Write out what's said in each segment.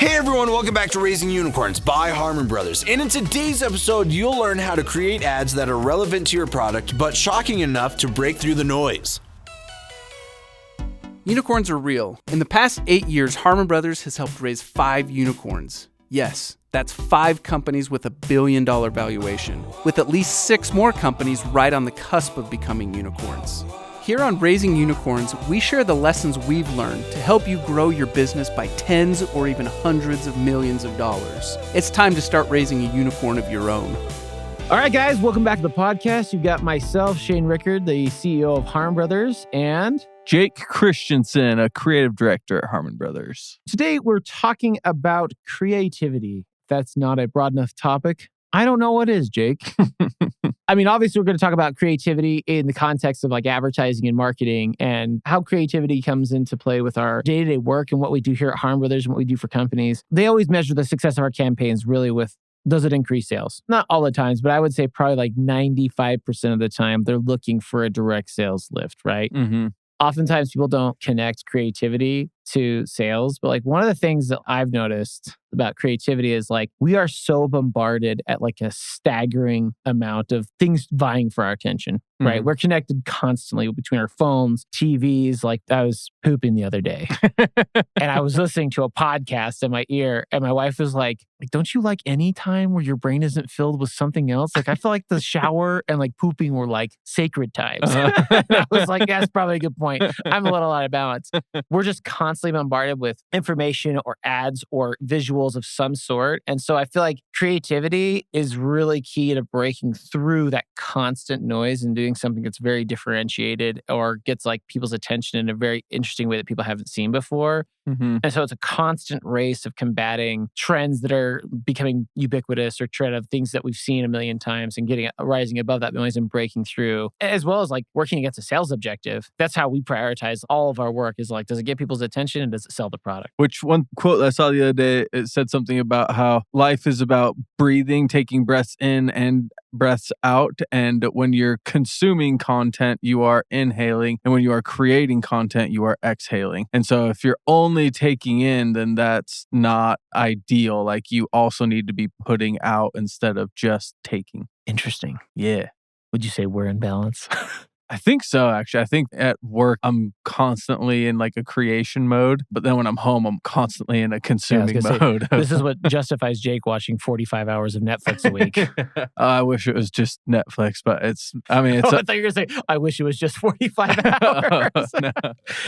Hey everyone, welcome back to Raising Unicorns by Harmon Brothers. And in today's episode, you'll learn how to create ads that are relevant to your product, but shocking enough to break through the noise. Unicorns are real. In the past 8 years, Harmon Brothers has helped raise 5 unicorns. Yes, that's 5 companies with $1 billion valuation, with at least 6 more companies right on the cusp of becoming unicorns. Here on Raising Unicorns, we share the lessons we've learned to help you grow your business by tens or even hundreds of millions of dollars. It's time to start raising a unicorn of your own. All right, guys, welcome back to the podcast. You've got myself, Shane Rickard, the CEO of Harmon Brothers, and Jake Christensen, a creative director at Harmon Brothers. Today we're talking about creativity. If that's not a broad enough topic, I don't know what is, Jake. I mean, obviously, we're going to talk about creativity in the context of like advertising and marketing and how creativity comes into play with our day-to-day work and what we do here at Harmon Brothers and what we do for companies. They always measure the success of our campaigns really with, does it increase sales? Not all the times, but I would say probably like 95% of the time, they're looking for a direct sales lift, right? Mm-hmm. Oftentimes, people don't connect creativity to sales, but like one of the things that I've noticed about creativity is like we are so bombarded at like a staggering amount of things vying for our attention, right? Mm-hmm. We're connected constantly between our phones, TVs. Like I was pooping the other day and I was listening to a podcast in my ear and my wife was like, don't you like any time where your brain isn't filled with something else? Like I feel like the shower and like pooping were like sacred times. I was like, that's probably a good point. I'm a little out of balance. We're just constantly bombarded with information or ads or visuals of some sort. And so I feel like creativity is really key to breaking through that constant noise and doing something that's very differentiated or gets like people's attention in a very interesting way that people haven't seen before. Mm-hmm. And so it's a constant race of combating trends that are becoming ubiquitous or trend of things that we've seen a million times and rising above that noise and breaking through, as well as like working against a sales objective. That's how we prioritize all of our work is like, does it get people's attention and does it sell the product? Which one quote I saw the other day, it said something about how life is about breathing, taking breaths in and breaths out. And when you're consuming content, you are inhaling. And when you are creating content, you are exhaling. And so if you're only taking in, then that's not ideal. Like you also need to be putting out instead of just taking. Interesting. Yeah. Would you say we're in balance? I think so, actually. I think at work, I'm constantly in like a creation mode. But then when I'm home, I'm constantly in a consuming mode. This is what justifies Jake watching 45 hours of Netflix a week. I wish it was just Netflix, but I thought you were going to say, I wish it was just 45 hours. No.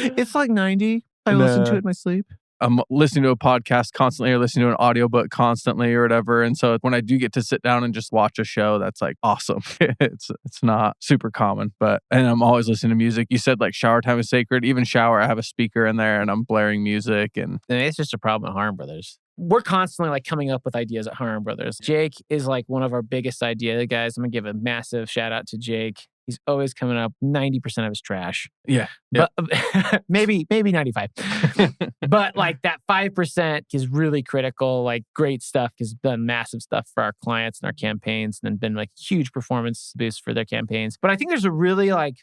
It's like 90. I listen to it in my sleep. I'm listening to a podcast constantly or listening to an audiobook constantly or whatever. And so when I do get to sit down and just watch a show, that's like awesome. It's not super common, and I'm always listening to music. You said like shower time is sacred. Even shower, I have a speaker in there and I'm blaring music. And it's just a problem at Harmon Brothers. We're constantly like coming up with ideas at Harmon Brothers. Jake is like one of our biggest idea guys. I'm going to give a massive shout out to Jake. He's always coming up 90% of his trash. Yeah. But maybe 95. But like that 5% is really critical. Like great stuff. He's done massive stuff for our clients and our campaigns and then been like huge performance boost for their campaigns. But I think there's a really like,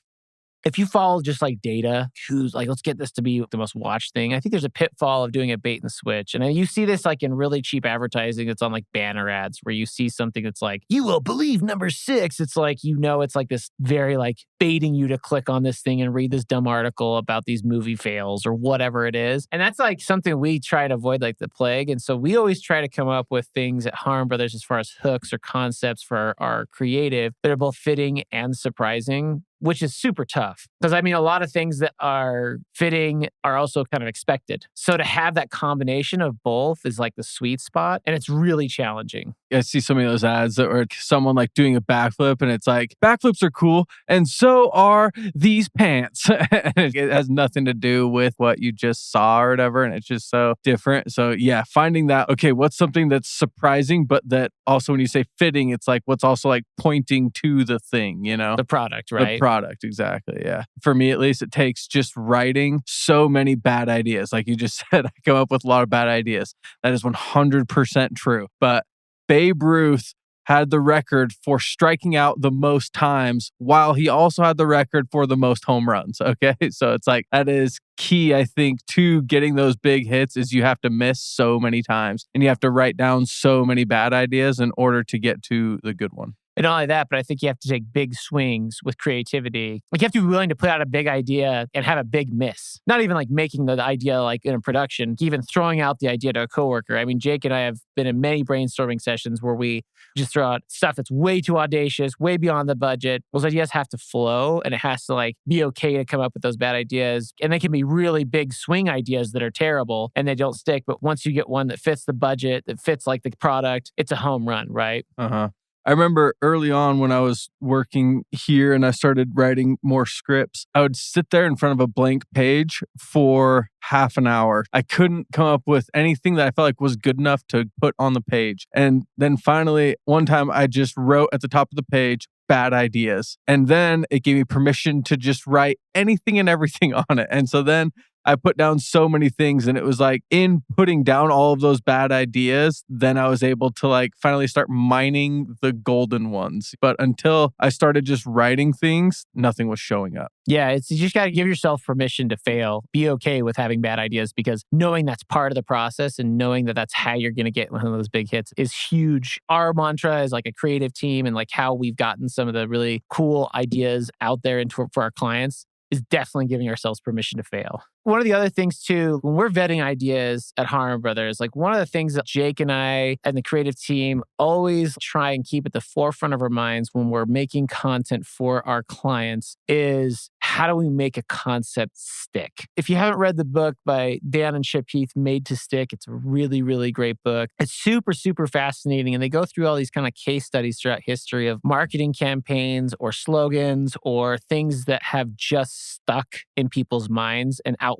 if you follow just like data, who's like, let's get this to be the most watched thing. I think there's a pitfall of doing a bait and switch. And you see this like in really cheap advertising. It's on like banner ads where you see something that's like, you will believe number 6. It's like, it's like this very like baiting you to click on this thing and read this dumb article about these movie fails or whatever it is. And that's like something we try to avoid like the plague. And so we always try to come up with things at Harmon Brothers as far as hooks or concepts for our creative that are both fitting and surprising, which is super tough. Because I mean, a lot of things that are fitting are also kind of expected. So to have that combination of both is like the sweet spot. And it's really challenging. I see some of those ads that were someone like doing a backflip and it's like, backflips are cool. And so are these pants. It has nothing to do with what you just saw or whatever. And it's just so different. So yeah, finding that, okay, what's something that's surprising, but that also when you say fitting, it's like what's also like pointing to the thing, The product, right? The product, exactly. Yeah. For me, at least, it takes just writing so many bad ideas. Like you just said, I come up with a lot of bad ideas. That is 100% true. But Babe Ruth had the record for striking out the most times while he also had the record for the most home runs. Okay. So it's like, that is key, I think, to getting those big hits is you have to miss so many times and you have to write down so many bad ideas in order to get to the good one. And not only that, but I think you have to take big swings with creativity. Like you have to be willing to put out a big idea and have a big miss. Not even like making the idea like in a production, even throwing out the idea to a coworker. I mean, Jake and I have been in many brainstorming sessions where we just throw out stuff that's way too audacious, way beyond the budget. Those ideas have to flow and it has to like be okay to come up with those bad ideas. And they can be really big swing ideas that are terrible and they don't stick. But once you get one that fits the budget, that fits like the product, it's a home run, right? I remember early on when I was working here and I started writing more scripts, I would sit there in front of a blank page for half an hour. I couldn't come up with anything that I felt like was good enough to put on the page. And then finally, one time I just wrote at the top of the page, bad ideas. And then it gave me permission to just write anything and everything on it. And so then I put down so many things and it was like in putting down all of those bad ideas, then I was able to like finally start mining the golden ones. But until I started just writing things, nothing was showing up. Yeah, you just got to give yourself permission to fail. Be okay with having bad ideas because knowing that's part of the process and knowing that that's how you're going to get one of those big hits is huge. Our mantra is like a creative team and like how we've gotten some of the really cool ideas out there for our clients is definitely giving ourselves permission to fail. One of the other things too, when we're vetting ideas at Harmon Brothers, like one of the things that Jake and I and the creative team always try and keep at the forefront of our minds when we're making content for our clients is how do we make a concept stick? If you haven't read the book by Dan and Chip Heath, Made to Stick, it's a really, really great book. It's super, super fascinating. And they go through all these kind of case studies throughout history of marketing campaigns or slogans or things that have just stuck in people's minds and outlasted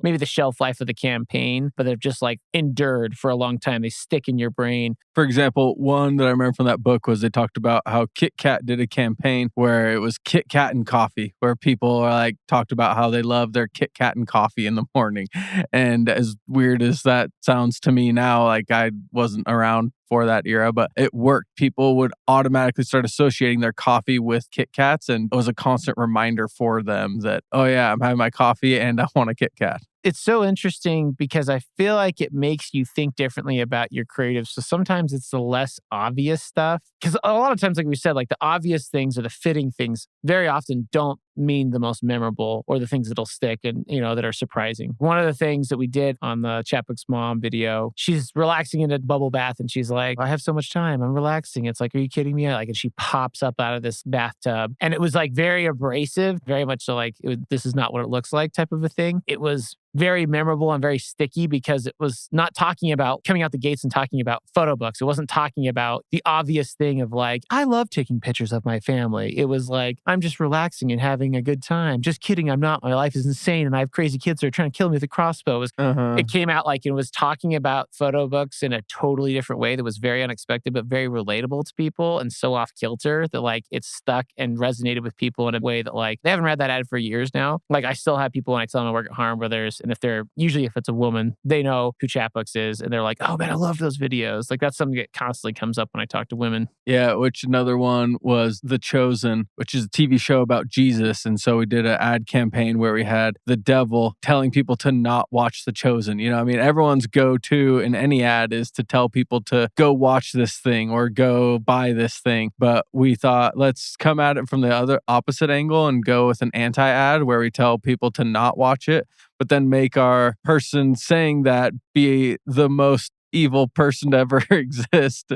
maybe the shelf life of the campaign, but they've just like endured for a long time. They stick in your brain. For example, one that I remember from that book was they talked about how Kit Kat did a campaign where it was Kit Kat and coffee, where people are like talked about how they love their Kit Kat and coffee in the morning. And as weird as that sounds to me now, like I wasn't around for that era, but it worked. People would automatically start associating their coffee with Kit Kats, and it was a constant reminder for them that, oh yeah, I'm having my coffee and I want a Kit Kat. It's so interesting because I feel like it makes you think differently about your creative. So sometimes it's the less obvious stuff. Because a lot of times, like we said, like the obvious things or the fitting things very often don't mean the most memorable or the things that'll stick and, you know, that are surprising. One of the things that we did on the Chapbook's mom video, she's relaxing in a bubble bath and she's like, I have so much time. I'm relaxing. It's like, are you kidding me? Like, and she pops up out of this bathtub and it was like very abrasive, very much so like, this is not what it looks like type of a thing. It was very memorable and very sticky because it was not talking about coming out the gates and talking about photo books. It wasn't talking about the obvious thing of like, I love taking pictures of my family. It was like, I'm just relaxing and having a good time. Just kidding. I'm not. My life is insane and I have crazy kids that are trying to kill me with a crossbow. It came out like it was talking about photo books in a totally different way that was very unexpected, but very relatable to people and so off kilter that like it stuck and resonated with people in a way that like they haven't read that ad for years now. Like I still have people when I tell them I work at Harmon Brothers, and if it's a woman, they know who Chapbooks is and they're like, oh man, I love those videos. Like that's something that constantly comes up when I talk to women. Yeah, which another one was The Chosen, which is a TV show about Jesus. And so we did an ad campaign where we had the devil telling people to not watch The Chosen. You know, I mean, everyone's go-to in any ad is to tell people to go watch this thing or go buy this thing. But we thought, let's come at it from the other opposite angle and go with an anti-ad where we tell people to not watch it, but then make our person saying that be the most evil person to ever exist,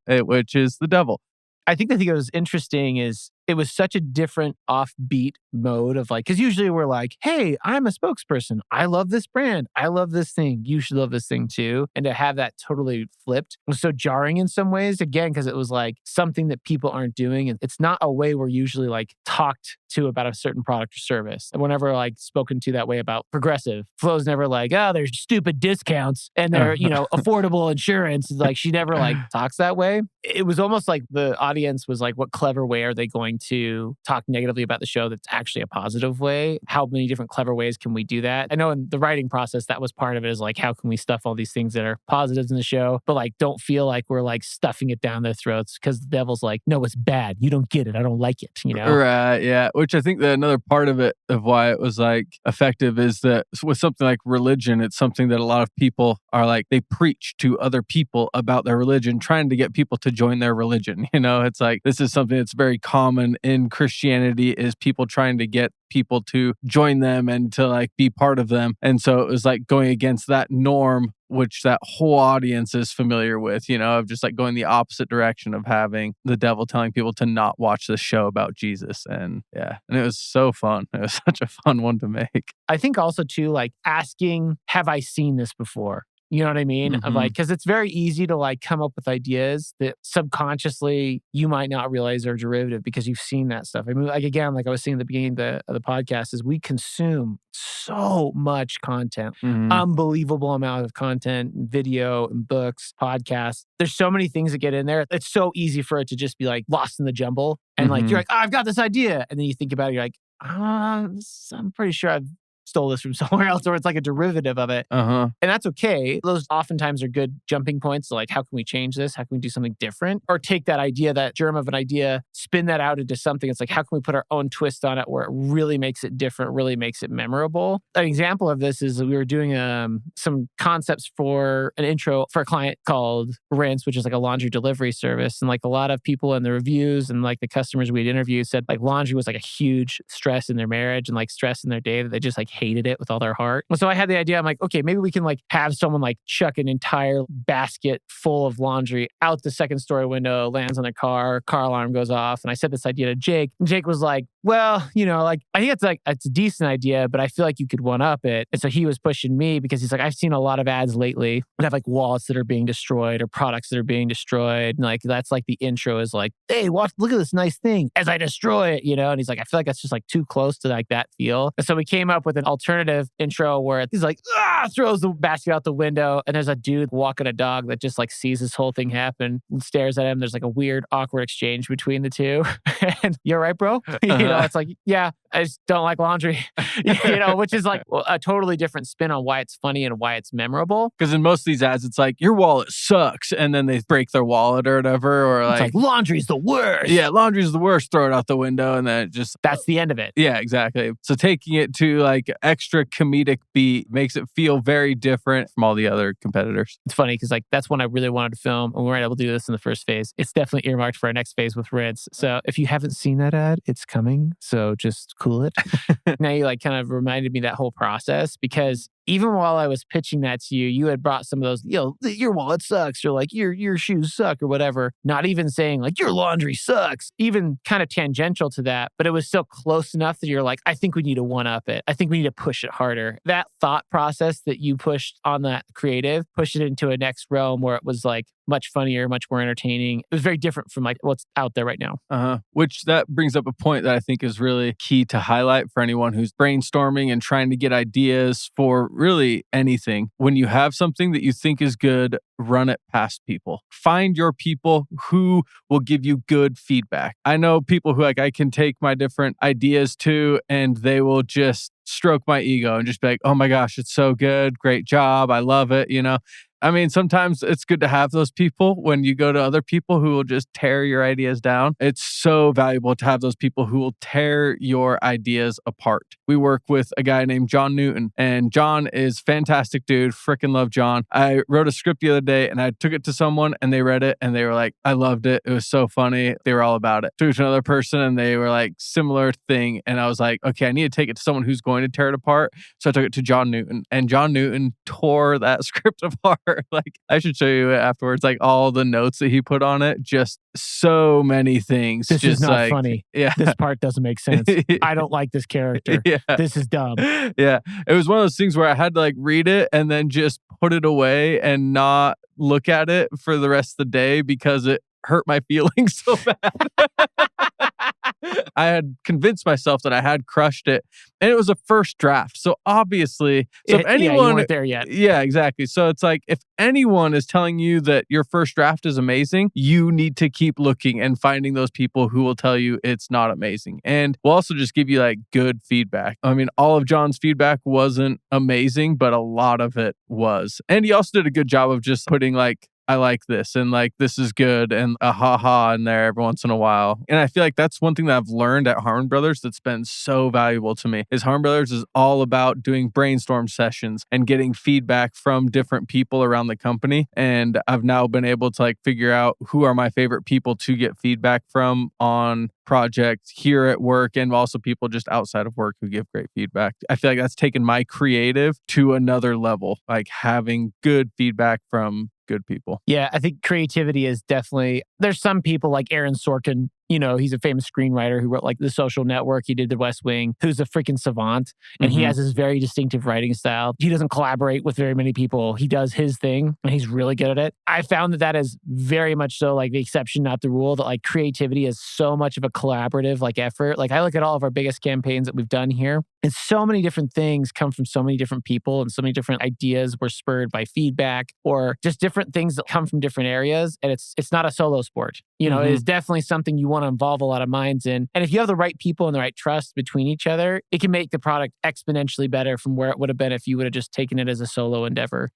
which is the devil. I think the thing that was interesting is it was such a different offbeat mode of like, because usually we're like, hey, I'm a spokesperson. I love this brand. I love this thing. You should love this thing too. And to have that totally flipped was so jarring in some ways, again, because it was like something that people aren't doing. And it's not a way we're usually like talked to about a certain product or service. And whenever like spoken to that way about progressive, Flo's never like, oh, there's stupid discounts and they're, you know, affordable insurance. Like she never like talks that way. It was almost like the audience was like, what clever way are they going going to talk negatively about the show that's actually a positive way? How many different clever ways can we do that? I know in the writing process, that was part of it, is like, how can we stuff all these things that are positives in the show, but like don't feel like we're like stuffing it down their throats, because the devil's like, no, it's bad. You don't get it. I don't like it, you know? Right, yeah. Which I think that another part of it, of why it was like effective, is that with something like religion, it's something that a lot of people are like, they preach to other people about their religion, trying to get people to join their religion. You know, it's like, this is something that's very common in Christianity, is people trying to get people to join them and to like be part of them. And so it was like going against that norm, which that whole audience is familiar with, you know, of just like going the opposite direction of having the devil telling people to not watch this show about Jesus. And yeah, and it was so fun. It was such a fun one to make. I think also too, like asking, have I seen this before? You know what I mean? Of like, because it's very easy to like come up with ideas that subconsciously you might not realize are derivative because you've seen that stuff. I mean, like again, like I was saying at the beginning of the podcast, is we consume so much content, unbelievable amount of content, video and books, podcasts. There's so many things that get in there. It's so easy for it to just be like lost in the jumble. And like, you're like, oh, I've got this idea. And then you think about it, you're like, I'm pretty sure I've stole this from somewhere else, or it's like a derivative of it. And that's okay. Those oftentimes are good jumping points. So like, how can we change this? How can we do something different? Or take that idea, that germ of an idea, spin that out into something. It's like, how can we put our own twist on it where it really makes it different, really makes it memorable? An example of this is we were doing some concepts for an intro for a client called Rinse, which is like a laundry delivery service. And like a lot of people in the reviews and like the customers we'd interviewed said like laundry was like a huge stress in their marriage and like stress in their day, that they just like hated it with all their heart. So I had the idea, I'm like, okay, maybe we can like have someone like chuck an entire basket full of laundry out the second story window, lands on their car alarm goes off. And I said this idea to Jake. And Jake was like, well, you know, like, I think it's a decent idea, but I feel like you could one up it. And so he was pushing me because he's like, I've seen a lot of ads lately that have like wallets that are being destroyed or products that are being destroyed. And like, that's like the intro is like, hey, look at this nice thing as I destroy it, you know? And he's like, I feel like that's just like too close to like that feel. And so we came up with an alternative intro where he's like, throws the basket out the window. And there's a dude walking a dog that just like sees this whole thing happen and stares at him. There's like a weird, awkward exchange between the two. And you're right, bro. You know, it's like, yeah, I just don't like laundry, you know, which is like a totally different spin on why it's funny and why it's memorable. Because in most of these ads, it's like, your wallet sucks. And then they break their wallet or whatever. Or it's like laundry's the worst. Yeah, laundry's the worst. Throw it out the window. And then it just... That's the end of it. Yeah, exactly. So taking it to like extra comedic beat makes it feel very different from all the other competitors. It's funny because like that's one I really wanted to film, and we weren't able to do this in the first phase. It's definitely earmarked for our next phase with Rinse. So if you haven't seen that ad, it's coming. So just cool it. Now you like kind of reminded me that whole process, because even while I was pitching that to you, you had brought some of those, you know, your wallet sucks, or like your shoes suck or whatever. Not even saying like your laundry sucks, even kind of tangential to that, but it was still close enough that you're like, I think we need to one up it. I think we need to push it harder. That thought process that you pushed on that creative, pushed it into a next realm where it was like much funnier, much more entertaining. It was very different from like what's out there right now. Which that brings up a point that I think is really key to highlight for anyone who's brainstorming and trying to get ideas for really anything. When you have something that you think is good, run it past people. Find your people who will give you good feedback. I know people who like I can take my different ideas to, and they will just stroke my ego and just be like, oh my gosh, it's so good. Great job. I love it. You know, I mean, sometimes it's good to have those people when you go to other people who will just tear your ideas down. It's so valuable to have those people who will tear your ideas apart. We work with a guy named John Newton, and John is fantastic dude. Freaking love John. I wrote a script the other day and I took it to someone and they read it and they were like, I loved it. It was so funny. They were all about it. Took it to another person and they were like, similar thing. And I was like, okay, I need to take it to someone who's going to tear it apart. So I took it to John Newton, and John Newton tore that script apart. Like, I should show you it afterwards, like all the notes that he put on it, just so many things. This just is not like, funny. Yeah. This part doesn't make sense. I don't like this character. Yeah. This is dumb. Yeah. It was one of those things where I had to like read it and then just put it away and not look at it for the rest of the day because it hurt my feelings so bad. I had convinced myself that I had crushed it, and it was a first draft. So obviously, if anyone, you weren't there yet. Yeah, exactly. So it's like if anyone is telling you that your first draft is amazing, you need to keep looking and finding those people who will tell you it's not amazing. And we'll also just give you like good feedback. I mean, all of John's feedback wasn't amazing, but a lot of it was. And he also did a good job of just putting like, I like this and like this is good and a ha in there every once in a while. And I feel like that's one thing that I've learned at Harmon Brothers that's been so valuable to me is Harmon Brothers is all about doing brainstorm sessions and getting feedback from different people around the company. And I've now been able to like figure out who are my favorite people to get feedback from on projects here at work and also people just outside of work who give great feedback. I feel like that's taken my creative to another level, like having good feedback from good people. Yeah, I think creativity is definitely, there's some people like Aaron Sorkin, you know, he's a famous screenwriter who wrote like The Social Network. He did The West Wing, who's a freaking savant. And he has his very distinctive writing style. He doesn't collaborate with very many people. He does his thing and he's really good at it. I found that is very much so like the exception, not the rule, that like creativity is so much of a collaborative like effort. Like I look at all of our biggest campaigns that we've done here and so many different things come from so many different people and so many different ideas were spurred by feedback or just different things that come from different areas. And it's not a solo sport. You know, it is definitely something you want to involve a lot of minds in. And if you have the right people and the right trust between each other, it can make the product exponentially better from where it would have been if you would have just taken it as a solo endeavor.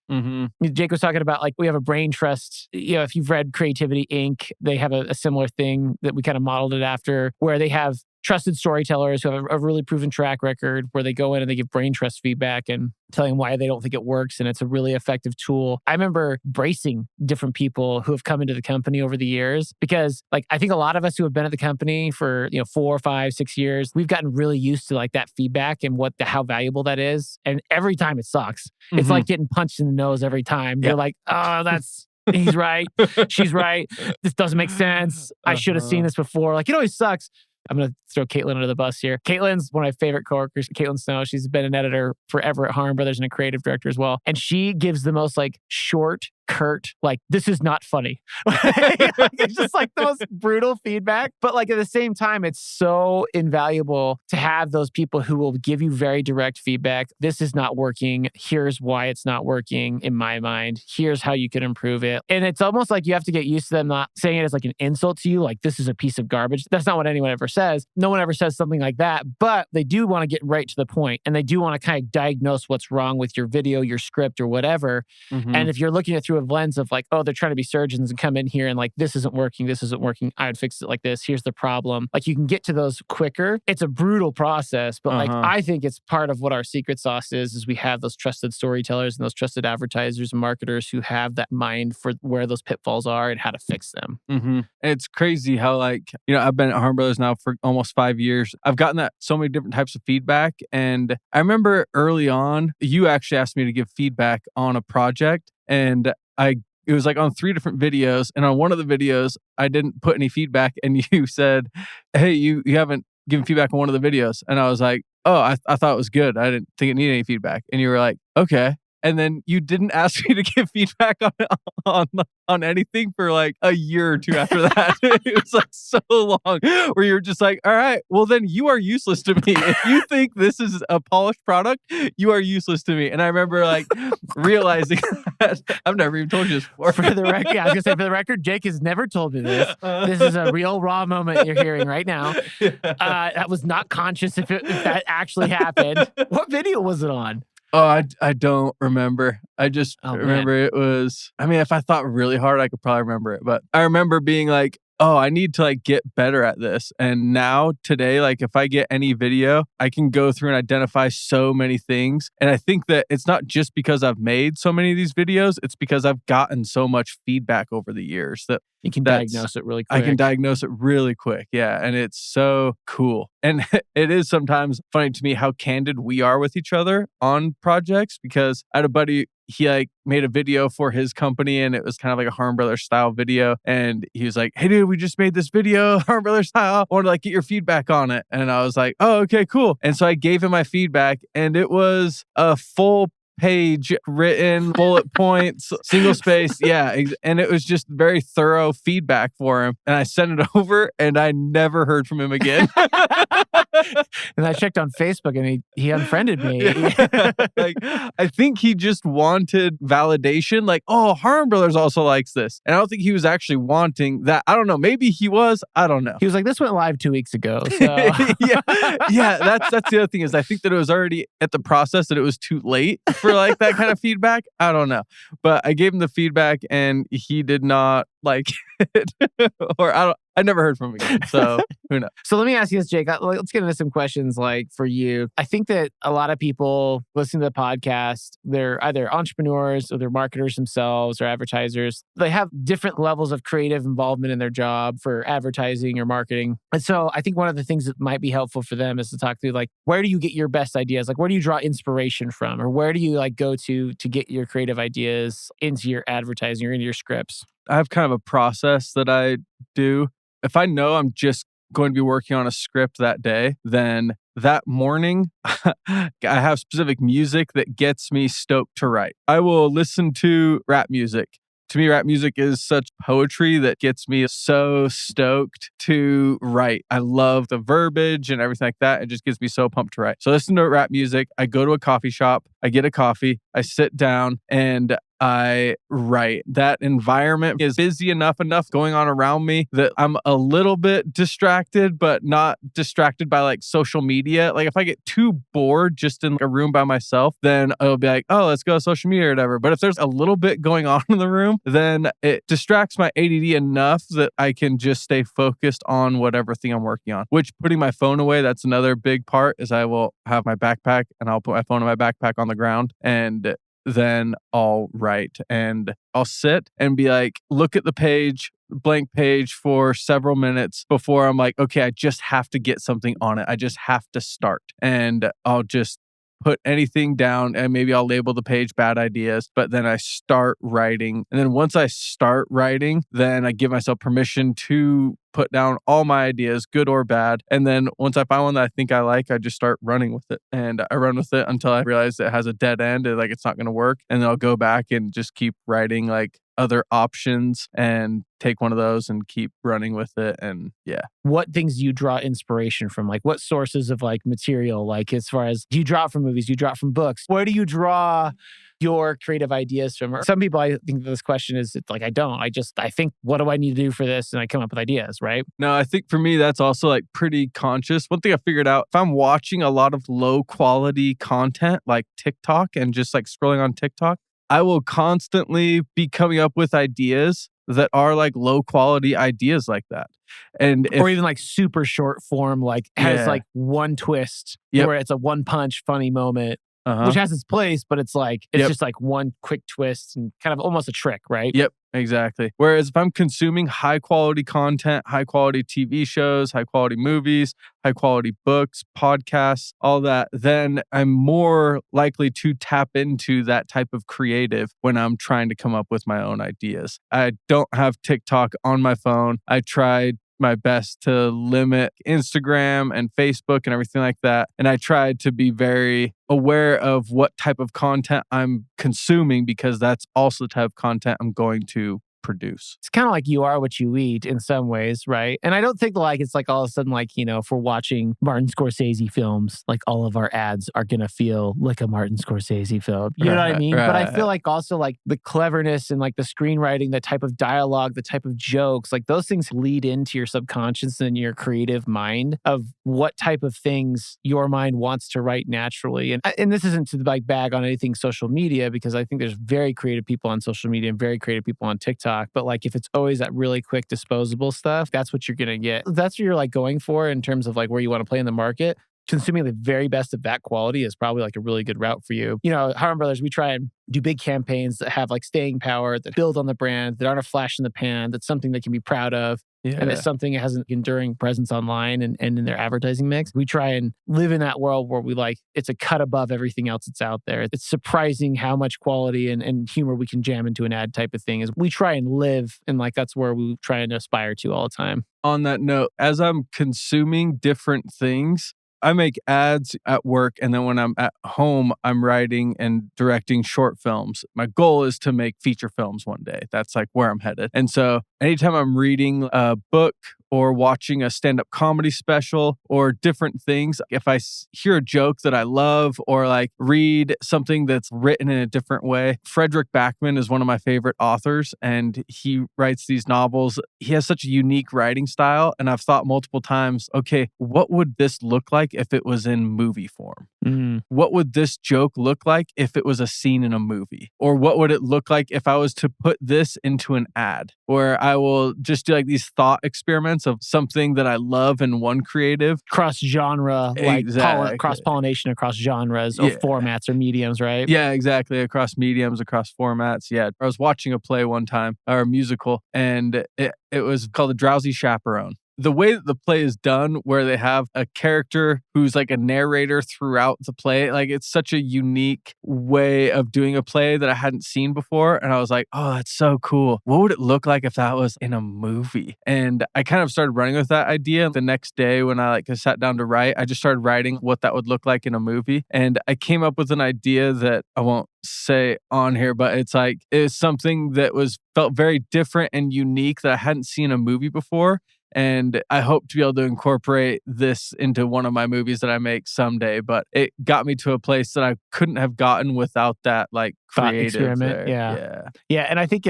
Jake was talking about like we have a brain trust. You know, if you've read Creativity Inc., they have a similar thing that we kind of modeled it after where they have trusted storytellers who have a really proven track record where they go in and they give brain trust feedback and telling why they don't think it works. And it's a really effective tool. I remember bracing different people who have come into the company over the years because like, I think a lot of us who have been at the company for, 4, 5, 6 years, we've gotten really used to like that feedback and how valuable that is. And every time it sucks. It's like getting punched in the nose every time. You're like, oh, he's right. She's right. This doesn't make sense. I should have seen this before. Like, it always sucks. I'm going to throw Caitlin under the bus here. Caitlin's one of my favorite coworkers. Caitlin Snow. She's been an editor forever at Harmon Brothers and a creative director as well. And she gives the most like short, curt, like, this is not funny. It's just like the most brutal feedback. But like at the same time, it's so invaluable to have those people who will give you very direct feedback. This is not working. Here's why it's not working in my mind. Here's how you can improve it. And it's almost like you have to get used to them not saying it as like an insult to you. Like, this is a piece of garbage. That's not what anyone ever says. No one ever says something like that. But they do want to get right to the point. And they do want to kind of diagnose what's wrong with your video, your script, or whatever. And if you're looking at it through a lens of like, oh, they're trying to be surgeons and come in here and like, this isn't working. I would fix it like this. Here's the problem. Like, you can get to those quicker. It's a brutal process, but like, I think it's part of what our secret sauce is we have those trusted storytellers and those trusted advertisers and marketers who have that mind for where those pitfalls are and how to fix them. It's crazy how like, I've been at Harmon Brothers now for almost 5 years. I've gotten that so many different types of feedback. And I remember early on, you actually asked me to give feedback on a project. And it was like on 3 different videos. And on one of the videos, I didn't put any feedback. And you said, hey, you haven't given feedback on one of the videos. And I was like, oh, I thought it was good. I didn't think it needed any feedback. And you were like, okay. And then you didn't ask me to give feedback on anything for like a year or 2 after that. It was like so long where you're just like, all right, well then you are useless to me. If you think this is a polished product, you are useless to me. And I remember like realizing that. I've never even told you this before. For the record, I was gonna say, for the record, Jake has never told me this. This is a real raw moment you're hearing right now. That was not conscious if that actually happened. What video was it on? Oh, I don't remember. I just remember it was, if I thought really hard, I could probably remember it. But I remember being like, oh, I need to like get better at this. And now today, like if I get any video, I can go through and identify so many things. And I think that it's not just because I've made so many of these videos, it's because I've gotten so much feedback over the years that you can diagnose it really quick. I can diagnose it really quick. Yeah. And it's so cool. And it is sometimes funny to me how candid we are with each other on projects, because I had a buddy, he like made a video for his company and it was kind of like a Harmon Brothers style video. And he was like, hey dude, we just made this video, Harmon Brothers style. I want to like get your feedback on it. And I was like, oh, okay, cool. And so I gave him my feedback and it was a full page written, bullet points, single space. Yeah. And it was just very thorough feedback for him. And I sent it over and I never heard from him again. And I checked on Facebook and he unfriended me. Yeah. Like, I think he just wanted validation. Like, oh, Harmon Brothers also likes this. And I don't think he was actually wanting that. I don't know. Maybe he was. I don't know. He was like, this went live 2 weeks ago. So. Yeah. That's the other thing is I think that it was already at the process that it was too late for like that kind of feedback. I don't know. But I gave him the feedback and he did not like it. Or I never heard from him again. So who knows? So let me ask you this, Jake. Let's get into some questions like for you. I think that a lot of people listening to the podcast, they're either entrepreneurs or they're marketers themselves or advertisers. They have different levels of creative involvement in their job for advertising or marketing. And so I think one of the things that might be helpful for them is to talk through like, where do you get your best ideas? Like, where do you draw inspiration from? Or where do you like go to get your creative ideas into your advertising or into your scripts? I have kind of a process that I do. If I know I'm just going to be working on a script that day, then that morning, I have specific music that gets me stoked to write. I will listen to rap music. To me, rap music is such poetry that gets me so stoked to write. I love the verbiage and everything like that. It just gets me so pumped to write. So I listen to rap music. I go to a coffee shop. I get a coffee. I sit down and I write. That environment is busy enough going on around me that I'm a little bit distracted, but not distracted by like social media. Like if I get too bored just in a room by myself, then I'll be like, oh, let's go to social media or whatever. But if there's a little bit going on in the room, then it distracts my ADD enough that I can just stay focused on whatever thing I'm working on. Which putting my phone away, that's another big part, is I will have my backpack and I'll put my phone in my backpack on the ground and then I'll write and I'll sit and be like, look at the page, blank page for several minutes before I'm like, okay, I just have to get something on it. I just have to start. And I'll just put anything down and maybe I'll label the page bad ideas, but then I start writing. And then once I start writing, then I give myself permission to put down all my ideas, good or bad. And then once I find one that I think I like, I just start running with it. And I run with it until I realize it has a dead end and like it's not going to work. And then I'll go back and just keep writing like other options and take one of those and keep running with it. And yeah. What things do you draw inspiration from? Like what sources of like material, like as far as do you draw from movies? Do you draw from books? Where do you draw your creative ideas from? Or some people, I think this question is it's like, I don't. I think, what do I need to do for this? And I come up with ideas, right? No, I think for me, that's also like pretty conscious. One thing I figured out, if I'm watching a lot of low quality content like TikTok and just like scrolling on TikTok, I will constantly be coming up with ideas that are like low quality ideas like that. And or even like super short form, like has like one twist where it's a one punch funny moment. Which has its place, but it's like, it's just like one quick twist and kind of almost a trick, right? Yep, exactly. Whereas if I'm consuming high quality content, high quality TV shows, high quality movies, high quality books, podcasts, all that, then I'm more likely to tap into that type of creative when I'm trying to come up with my own ideas. I don't have TikTok on my phone. I tried my best to limit Instagram and Facebook and everything like that. And I tried to be very aware of what type of content I'm consuming because that's also the type of content I'm going to produce. It's kind of like you are what you eat in some ways, right? And I don't think like it's like all of a sudden like, you know, if we're watching Martin Scorsese films, like all of our ads are going to feel like a Martin Scorsese film. You know what I mean? Right. But I feel like also like the cleverness and like the screenwriting, the type of dialogue, the type of jokes, like those things lead into your subconscious and your creative mind of what type of things your mind wants to write naturally. And this isn't to like bag on anything social media because I think there's very creative people on social media and very creative people on TikTok. But like if it's always that really quick disposable stuff, that's what you're going to get. That's what you're like going for in terms of like where you want to play in the market. Consuming the very best of that quality is probably like a really good route for you. You know, Harmon Brothers, we try and do big campaigns that have like staying power, that build on the brand, that aren't a flash in the pan, that's something they can be proud of. Yeah. And it's something that has an enduring presence online and in their advertising mix. We try and live in that world where we like, it's a cut above everything else that's out there. It's surprising how much quality and humor we can jam into an ad type of thing. Is we try and live and like that's where we try and aspire to all the time. On that note, as I'm consuming different things, I make ads at work, and then when I'm at home, I'm writing and directing short films. My goal is to make feature films one day. That's like where I'm headed. And so anytime I'm reading a book or watching a stand-up comedy special or different things, if I hear a joke that I love or like read something that's written in a different way. Frederick Backman is one of my favorite authors, and he writes these novels. He has such a unique writing style, and I've thought multiple times, okay, what would this look like if it was in movie form? What would this joke look like if it was a scene in a movie? Or what would it look like if I was to put this into an ad? Where I will just do like these thought experiments of something that I love in one creative. Cross-genre, like Exactly. cross-pollination across genres or formats or mediums, right? Yeah, exactly. Across mediums, across formats. Yeah. I was watching a play one time, or a musical, and it was called The Drowsy Chaperone. The way that the play is done, where they have a character who's like a narrator throughout the play, like it's such a unique way of doing a play that I hadn't seen before. And I was like, oh, that's so cool. What would it look like if that was in a movie? And I kind of started running with that idea. The next day when I sat down to write, I just started writing what that would look like in a movie. And I came up with an idea that I won't say on here, but it's something that felt very different and unique that I hadn't seen in a movie before. And I hope to be able to incorporate this into one of my movies that I make someday. But it got me to a place that I couldn't have gotten without that Thought creative experiment. there. Yeah. And I think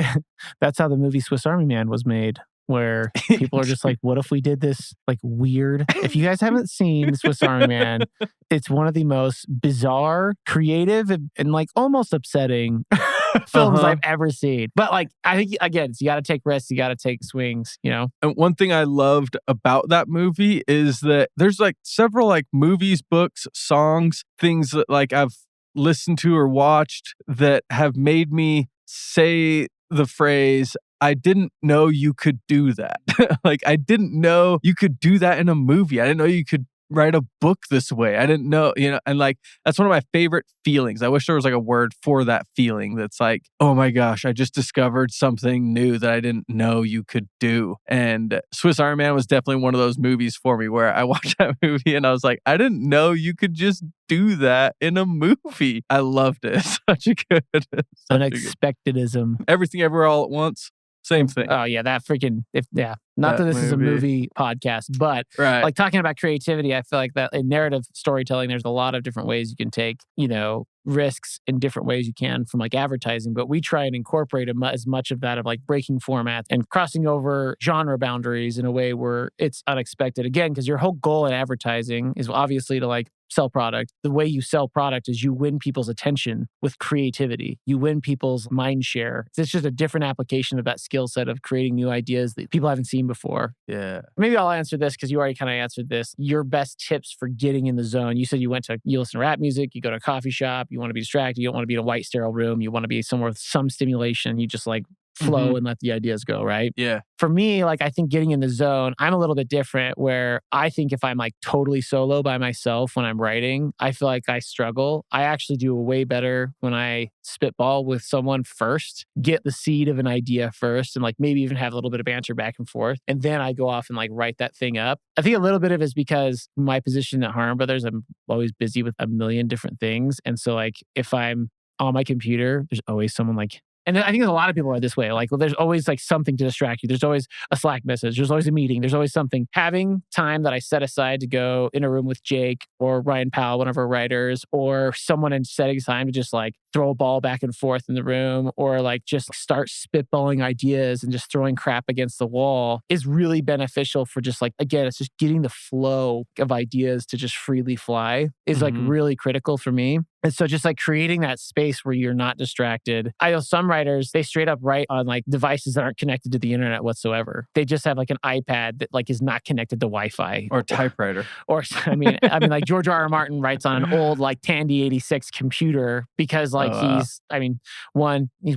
that's how the movie Swiss Army Man was made, where people are just like, what if we did this weird? If you guys haven't seen Swiss Army Man, it's one of the most bizarre, creative, and almost upsetting films I've ever seen. But I think, again, you got to take risks, you got to take swings, And one thing I loved about that movie is that there's several movies, books, songs, things that I've listened to or watched that have made me say the phrase, I didn't know you could do that. I didn't know you could do that in a movie. I didn't know you could write a book this way. I didn't know, and that's one of my favorite feelings. I wish there was a word for that feeling that's oh my gosh, I just discovered something new that I didn't know you could do. And Swiss Army Man was definitely one of those movies for me where I watched that movie and I was like, I didn't know you could just do that in a movie. I loved it. Such a good unexpectedism. Everything Everywhere All at Once. Same thing. Oh yeah, that freaking Not that this is a movie podcast, but talking about creativity, I feel like that in narrative storytelling, there's a lot of different ways you can take, risks in different ways you can from advertising, but we try and incorporate as much of that of breaking formats and crossing over genre boundaries in a way where it's unexpected. Again, because your whole goal in advertising is obviously to sell product. The way you sell product is you win people's attention with creativity. You win people's mind share. It's just a different application of that skill set of creating new ideas that people haven't seen before. Yeah. Maybe I'll answer this because you already kind of answered this. Your best tips for getting in the zone. You said you listen to rap music, you go to a coffee shop, you want to be distracted, you don't want to be in a white sterile room, you want to be somewhere with some stimulation, you just flow and let the ideas go, right? Yeah. For me, I think getting in the zone, I'm a little bit different where I think if I'm totally solo by myself when I'm writing, I feel like I struggle. I actually do way better when I spitball with someone first, get the seed of an idea first, and maybe even have a little bit of banter back and forth. And then I go off and write that thing up. I think a little bit of it is because my position at Harmon Brothers, I'm always busy with a million different things. And so if I'm on my computer, there's always someone and I think a lot of people are this way. There's always something to distract you. There's always a Slack message. There's always a meeting. There's always something. Having time that I set aside to go in a room with Jake or Ryan Powell, one of our writers, or someone and setting time to just throw a ball back and forth in the room or just start spitballing ideas and just throwing crap against the wall is really beneficial for just again, it's just getting the flow of ideas to just freely fly is really critical for me. And so just creating that space where you're not distracted. I know some writers, they straight up write on devices that aren't connected to the internet whatsoever. They just have an iPad that is not connected to Wi-Fi. Or typewriter. Or I mean George R. R. Martin writes on an old Tandy 86 computer because he's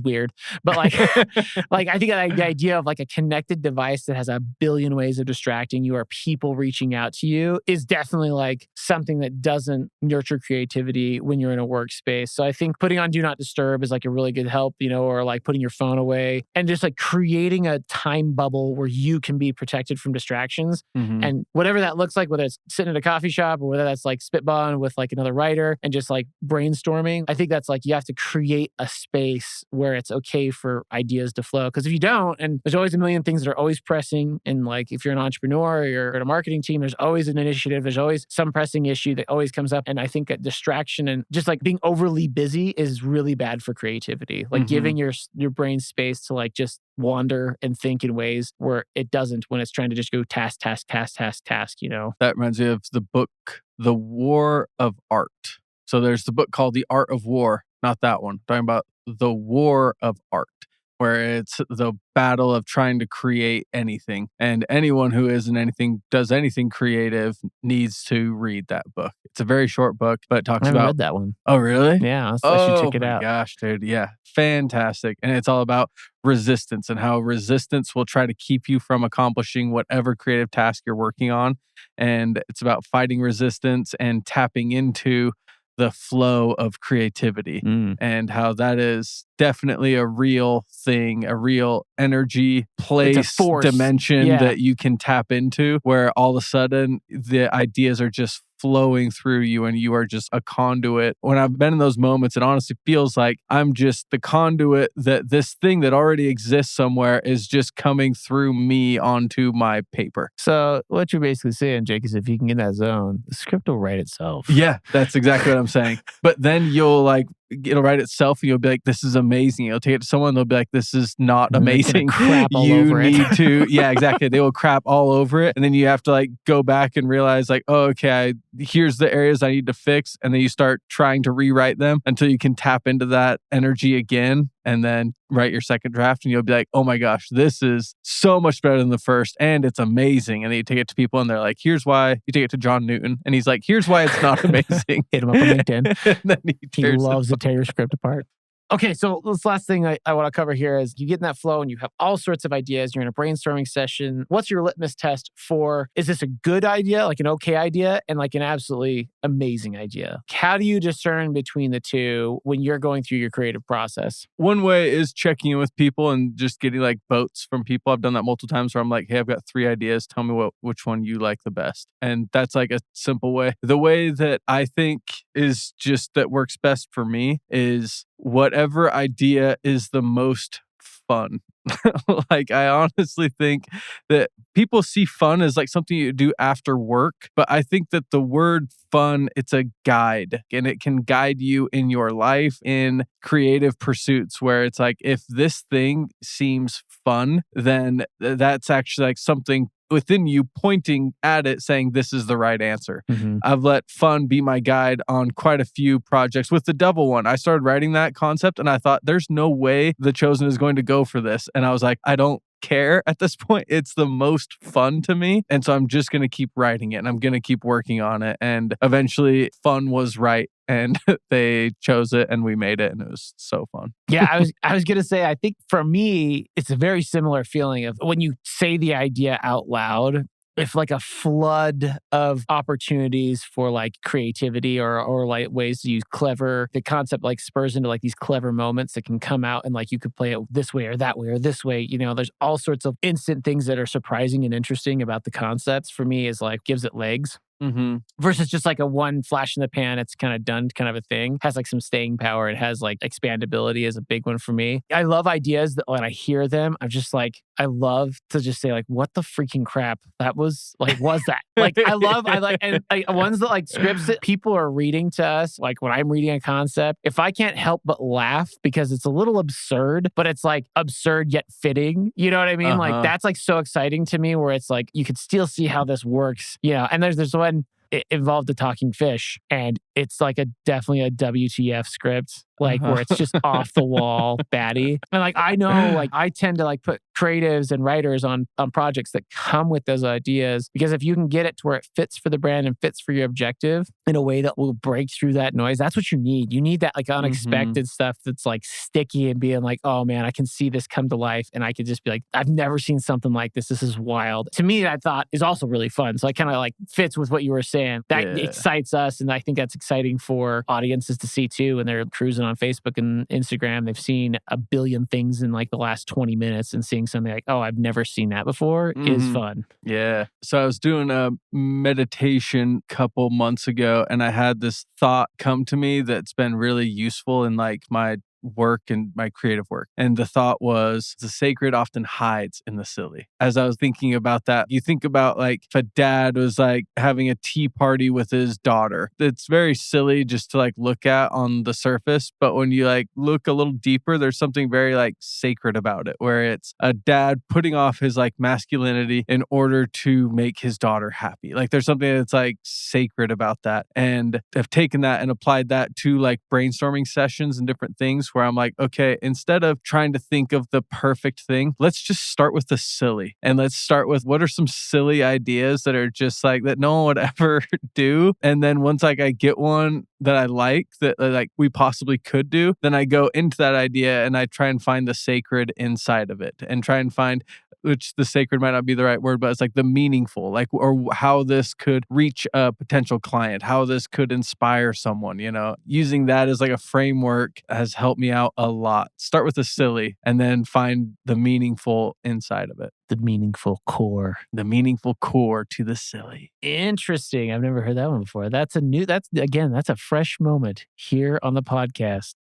weird. But I think the idea of a connected device that has a billion ways of distracting you or people reaching out to you is definitely something that doesn't nurture creativity when you're you're in a workspace. So I think putting on Do Not Disturb is like a really good help, or like putting your phone away and just like creating a time bubble where you can be protected from distractions. Mm-hmm. And whatever that looks like, whether it's sitting at a coffee shop or whether that's like spitballing with like another writer and just like brainstorming, I think that's like you have to create a space where it's okay for ideas to flow. Because if you don't, and there's always a million things that are always pressing, and like if you're an entrepreneur or you're in a marketing team, there's always an initiative, there's always some pressing issue that always comes up. And I think that distraction and just like being overly busy is really bad for creativity. Like giving your brain space to like just wander and think in ways where it doesn't when it's trying to just go task. That reminds me of the book, The War of Art. So there's the book called The Art of War, not that one. I'm talking about The War of Art, where it's the battle of trying to create anything. And anyone who does anything creative needs to read that book. It's a very short book, but it talks I about... read that one. Oh, really? Yeah, I should check it out. Oh my gosh, dude. Yeah, fantastic. And it's all about resistance and how resistance will try to keep you from accomplishing whatever creative task you're working on. And it's about fighting resistance and tapping into the flow of creativity and how that is definitely a real thing, a real energy, place, dimension that you can tap into, where all of a sudden the ideas are just flowing through you and you are just a conduit. When I've been in those moments, it honestly feels like I'm just the conduit, that this thing that already exists somewhere is just coming through me onto my paper. So what you're basically saying, Jake, is if you can get in that zone, the script will write itself. Yeah, that's exactly what I'm saying. But then it'll write itself and you'll be like, this is amazing. You'll take it to someone, they'll be like, this is not amazing. Crap all you over need it. to, yeah, exactly. They will crap all over it. And then you have to like go back and realize like, oh, okay, here's the areas I need to fix. And then you start trying to rewrite them until you can tap into that energy again and then write your second draft. And you'll be like, oh my gosh, this is so much better than the first. And it's amazing. And then you take it to people and they're like, here's why. You take it to John Newton and he's like, here's why it's not amazing. Hit him up on LinkedIn. And then he loves to tear your script apart. Okay, so this last thing I want to cover here is you get in that flow and you have all sorts of ideas. You're in a brainstorming session. What's your litmus test for, is this a good idea, like an okay idea, and like an absolutely amazing idea? How do you discern between the two when you're going through your creative process? One way is checking in with people and just getting like votes from people. I've done that multiple times where I'm like, hey, I've got 3 ideas. Tell me which one you like the best. And that's like a simple way. The way that I think is just that works best for me is whatever idea is the most fun. Like, I honestly think that people see fun as like something you do after work, but I think that the word fun, it's a guide and it can guide you in your life, in creative pursuits, where it's like, if this thing seems fun, then that's actually like something within you pointing at it saying this is the right answer. Mm-hmm. I've let fun be my guide on quite a few projects. With the devil one, I started writing that concept and I thought there's no way The Chosen is going to go for this. And I was like, I don't care at this point. It's the most fun to me. And so I'm just going to keep writing it and I'm going to keep working on it. And eventually fun was right. And they chose it and we made it and it was so fun. Yeah, I was going to say, I think for me, it's a very similar feeling of when you say the idea out loud, if like a flood of opportunities for like creativity or like ways to use the concept like spurs into like these clever moments that can come out and like you could play it this way or that way or this way. There's all sorts of instant things that are surprising and interesting about the concepts. For me, is like gives it legs. Mm-hmm. Versus just like a one flash in the pan, it's kind of done kind of a thing. Has like some staying power. It has like expandability is a big one for me. I love ideas that when I hear them, I'm just like, I love to just say like, what the freaking crap that was that? Like, I like, and like ones that like scripts that people are reading to us, like when I'm reading a concept, if I can't help but laugh because it's a little absurd, but it's like absurd yet fitting, you know what I mean? Like that's like so exciting to me where it's like, you could still see how this works, and there's one, it involved a talking fish and it's like definitely a WTF script. like where it's just off the wall batty. And like I know, like I tend to like put creatives and writers on projects that come with those ideas, because if you can get it to where it fits for the brand and fits for your objective in a way that will break through that noise, that's what you need. You need that like unexpected stuff that's like sticky and being like, oh man, I can see this come to life, and I could just be like, I've never seen something like this. This is wild. To me, that thought is also really fun. So I kind of like fits with what you were saying. That excites us, and I think that's exciting for audiences to see too. When they're cruising on Facebook and Instagram, they've seen a billion things in like the last 20 minutes, and seeing something like, oh, I've never seen that before is fun. Yeah. So I was doing a meditation a couple months ago, and I had this thought come to me that's been really useful in like my work and my creative work. And the thought was, the sacred often hides in the silly. As I was thinking about that, you think about like if a dad was like having a tea party with his daughter. It's very silly just to like look at on the surface, but when you like look a little deeper, there's something very like sacred about it, where it's a dad putting off his like masculinity in order to make his daughter happy. Like there's something that's like sacred about that. And I've taken that and applied that to like brainstorming sessions and different things, where I'm like, okay, instead of trying to think of the perfect thing, let's just start with the silly. And let's start with what are some silly ideas that are just like that no one would ever do. And then once like I get one that I like, that like we possibly could do, then I go into that idea and I try and find the sacred inside of it, and try and find, which the sacred might not be the right word, but it's like the meaningful, like, or how this could reach a potential client, how this could inspire someone, you know. Using that as like a framework has helped me out a lot. Start with the silly and then find the meaningful inside of it. The meaningful core. The meaningful core to the silly. Interesting. I've never heard that one before. That's a fresh moment here on the podcast.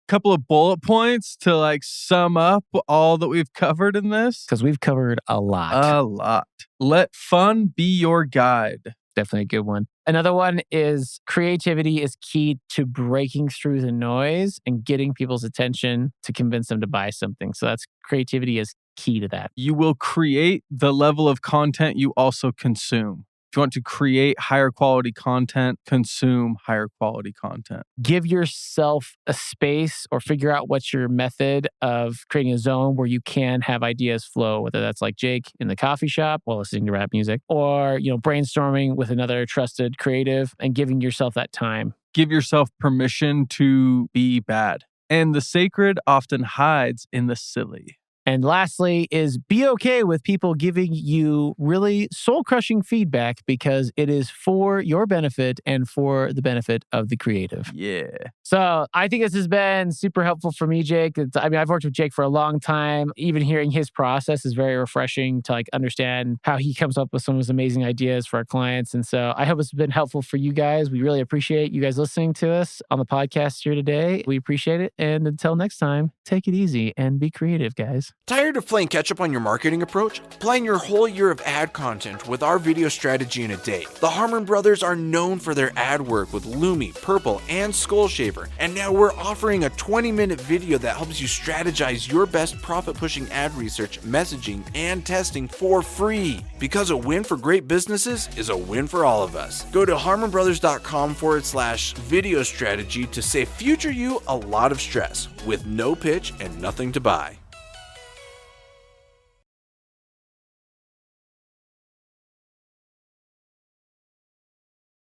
Couple of bullet points to like sum up all that we've covered in this. Because we've covered a lot. A lot. Let fun be your guide. Definitely a good one. Another one is creativity is key to breaking through the noise and getting people's attention to convince them to buy something. So that's creativity is key to that. You will create the level of content you also consume. If you want to create higher quality content, consume higher quality content. Give yourself a space, or figure out what's your method of creating a zone where you can have ideas flow, whether that's like Jake in the coffee shop while listening to rap music, or, you know, brainstorming with another trusted creative, and giving yourself that time. Give yourself permission to be bad. And the sacred often hides in the silly. And lastly is be okay with people giving you really soul-crushing feedback, because it is for your benefit and for the benefit of the creative. Yeah. So I think this has been super helpful for me, Jake. I've worked with Jake for a long time. Even hearing his process is very refreshing to like understand how he comes up with some of his amazing ideas for our clients. And so I hope it's been helpful for you guys. We really appreciate you guys listening to us on the podcast here today. We appreciate it. And until next time, take it easy and be creative, guys. Tired of playing catch up on your marketing approach? Plan your whole year of ad content with our video strategy in a day. The Harmon Brothers are known for their ad work with Lumi, Purple, and Skull Shaver. And now we're offering a 20-minute video that helps you strategize your best profit-pushing ad research, messaging, and testing for free. Because a win for great businesses is a win for all of us. Go to harmonbrothers.com/video strategy to save future you a lot of stress with no pitch and nothing to buy.